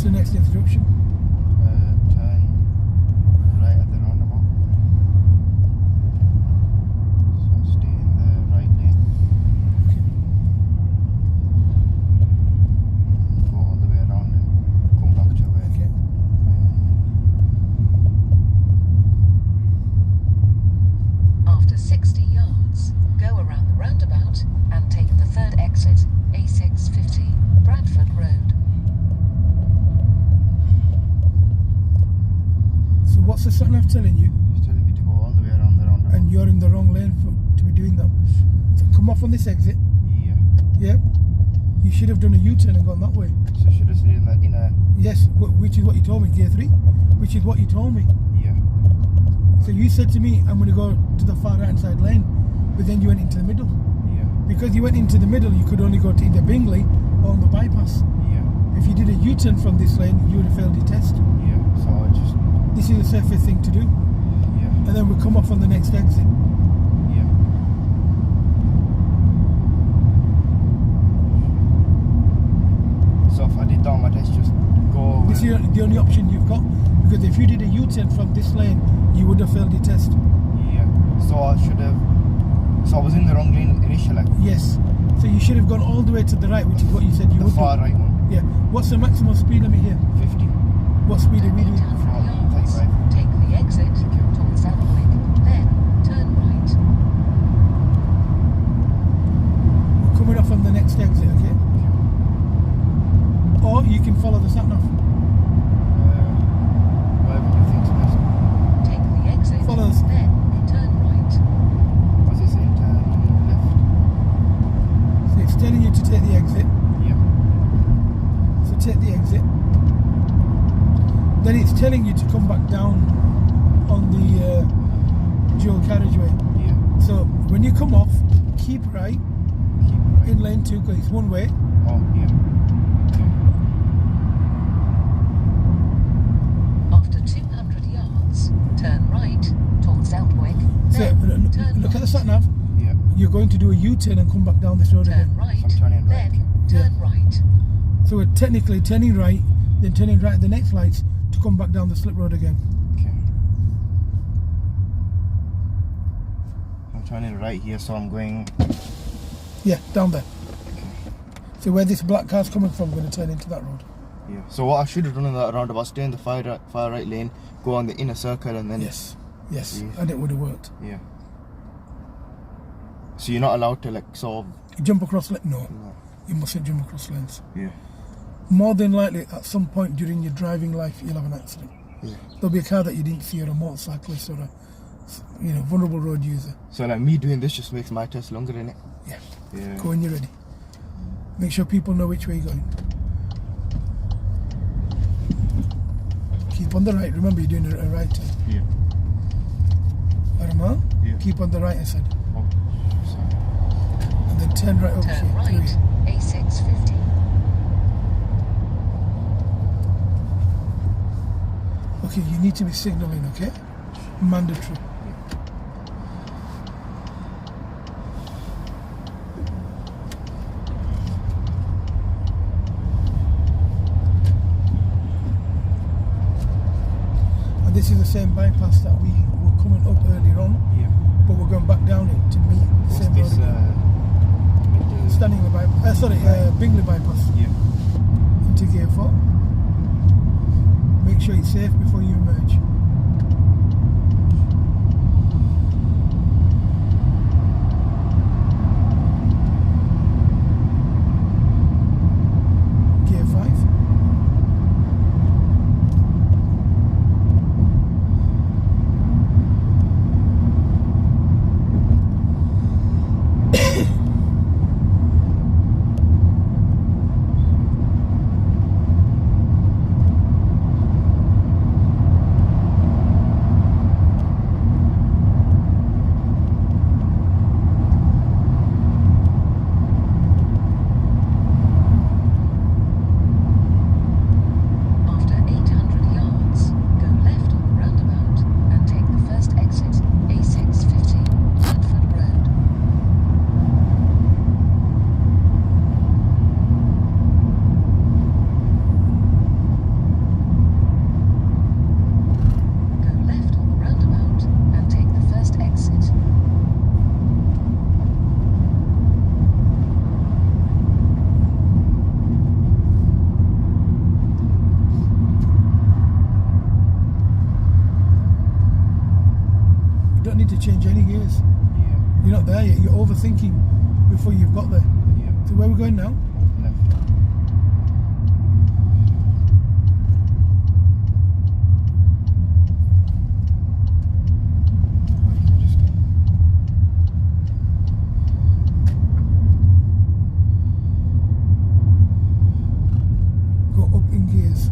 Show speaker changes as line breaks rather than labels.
the next instruction?
Turn right at the roundabout. So stay in the right lane.
Okay.
Go all the way around and come back to where.
Okay.
After 60 yards, go around the roundabout and take the third exit, A650, Bradford Road.
So what's the sat nav telling you?
It's telling me to go all the way around the roundabout.
And you're in the wrong lane to be doing that. So come off on this exit.
Yeah.
Yep. You should have done a U-turn and gone that way.
So should have stayed in the inner.
Yes, which is what you told me, gear 3. Which is what you told me.
Yeah.
So you said to me, I'm going to go to the far right hand side lane. But then you went into the middle.
Yeah.
Because you went into the middle, you could only go to either Bingley or on the bypass.
Yeah.
If you did a U-turn from this lane, you would have failed your test.
Yeah. So I just.
This is the safest thing to do.
Yeah.
And then we'll come off on the next exit.
Yeah. So if I did that on my test, just go.
This is the only option you've got. Because if you did a U-turn from this lane, you would have failed your test.
Yeah. So I should have. So I was in the wrong lane initially.
Yes. So you should have gone all the way to the right, which is what you said you
The
would
far
do.
right one.
Yeah. What's the maximum speed limit here?
50.
What speed are we doing?
800 yards,
35.
take the exit towards Southwick, then turn right.
We're coming off on the next exit, okay? Or you can follow the sat nav.
Whatever you think's best.
Take the exit,
Follow us.
then turn right.
What's it saying? Turn left.
So it's telling you to take the exit.
Yeah.
So take the exit. Then it's telling you to come back down on the dual carriageway.
Yeah.
So when you come off, keep right
Keep right.
in lane 2 because it's one way.
Oh, yeah. Okay.
After 200 yards, turn right towards Southwick,
So
then turn
look at the
right.
sat nav.
Yeah.
You're going to do a U-turn and come back down this road
Turn
again.
right,
I'm turning right.
then turn right.
So we're technically turning right, then turning right at the next lights to come back down the slip road again.
Okay. I'm turning right here, so I'm going.
Yeah, down there.
Okay.
So where this black car's coming from, we're going to turn into that road.
Yeah. So what I should have done in that roundabout, stay in the far right lane, go on the inner circle, and then.
Yes,
Yes.
and it would have worked.
Yeah. So you're not allowed to sort of.
You jump across lanes? No,
No.
you mustn't jump across lanes.
Yeah.
More than likely, at some point during your driving life, you'll have an accident.
Yeah.
There'll be a car that you didn't see, or a motorcyclist, or a vulnerable road user.
So like me doing this just makes my test longer, innit?
Yeah.
Yeah.
Go when you're ready. Make sure people know which way you're going. Keep on the right. Remember, you're doing a right turn.
Yeah.
Arama,
Yeah.
keep on the right hand side.
Oh, sorry.
And then turn right over
Turn
here.
right,
Through here.
A650.
Okay, you need to be signalling, okay? Mandatory. And this is the same bypass that we were coming up earlier on,
Yeah.
but we're going back down it to meet the
What's
same
this?
road again. Stanley bypass. Bingley bypass.
Yeah.
Into gear 4. Make sure it's safe before you emerge. Gear 5. change any gears.
Yeah.
You're not there yet. You're overthinking before you've got there.
Yeah.
So where are we going now?
Left. Or you can just
Go up in gears.